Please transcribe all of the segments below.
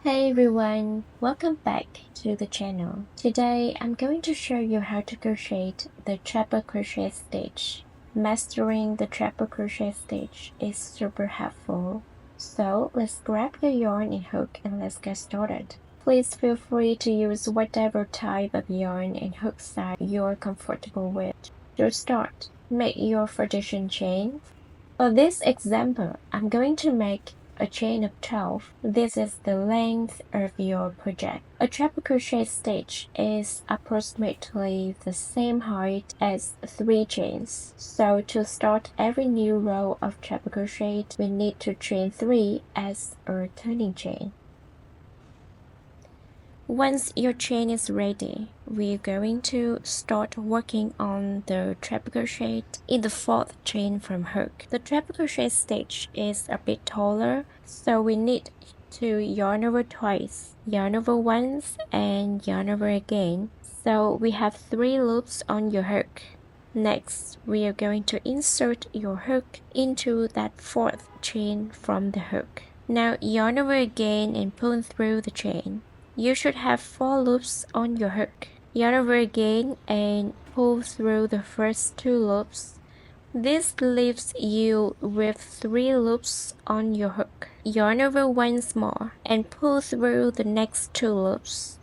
Hey everyone, welcome back to the channel. Today I'm going to show you how to crochet the treble crochet stitch. Mastering the treble crochet stitch is super helpful. So let's grab your yarn and hook and let's get started. Please feel free to use whatever type of yarn and hook size you're comfortable with. To start, make your foundation chain. For this example, I'm going to make a chain of 12. This is the length of your project. A treble crochet stitch is approximately the same height as 3 chains. So to start every new row of treble crochet, we need to chain 3 as a turning chain. Once your chain is ready, we're going to start working on the treble crochet in the 4th chain from hook. The treble crochet stitch is a bit taller, so we need to yarn over twice, yarn over once, and yarn over again. So we have 3 loops on your hook. Next, we are going to insert your hook into that 4th chain from the hook. Now yarn over again and pull through the chain. You should have 4 loops on your hook. Yarn over again and pull through the first 2 loops. This leaves you with 3 loops on your hook. Yarn over once more and pull through the next 2 loops.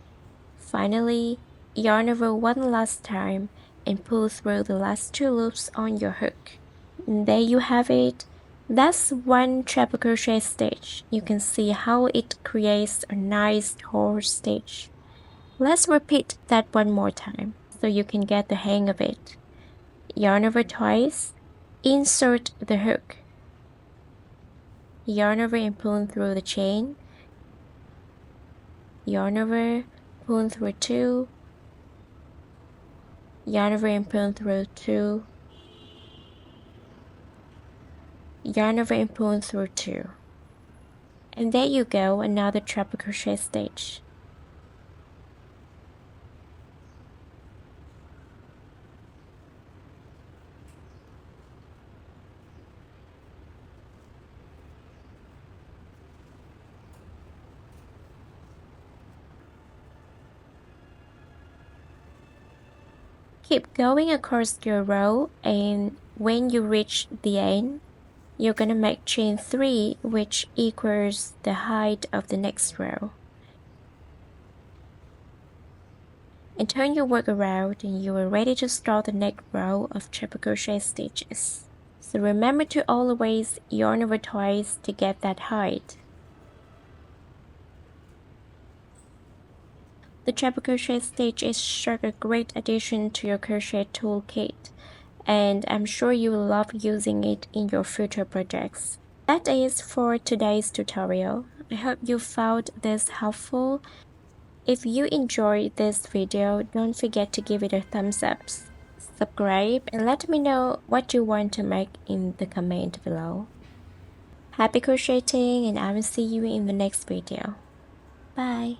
Finally, yarn over one last time and pull through the last 2 loops on your hook. And there you have it. That's one treble crochet stitch. You can see how it creates a nice tall stitch. Let's repeat that one more time so you can get the hang of it. Yarn over twice, insert the hook, yarn over and pull through the chain, yarn over, pull through 2, yarn over and pull through 2, yarn over and pull through 2. And there you go, another treble crochet stitch. Keep going across your row, and when you reach the end, you're gonna make chain 3, which equals the height of the next row. And turn your work around and you are ready to start the next row of treble crochet stitches. So remember to always yarn over twice to get that height. The treble crochet stitch is sure a great addition to your crochet toolkit, and I'm sure you will love using it in your future projects. That is for today's tutorial. I hope you found this helpful. If you enjoyed this video, don't forget to give it a thumbs up, subscribe, and let me know what you want to make in the comment below. Happy crocheting, and I will see you in the next video. Bye!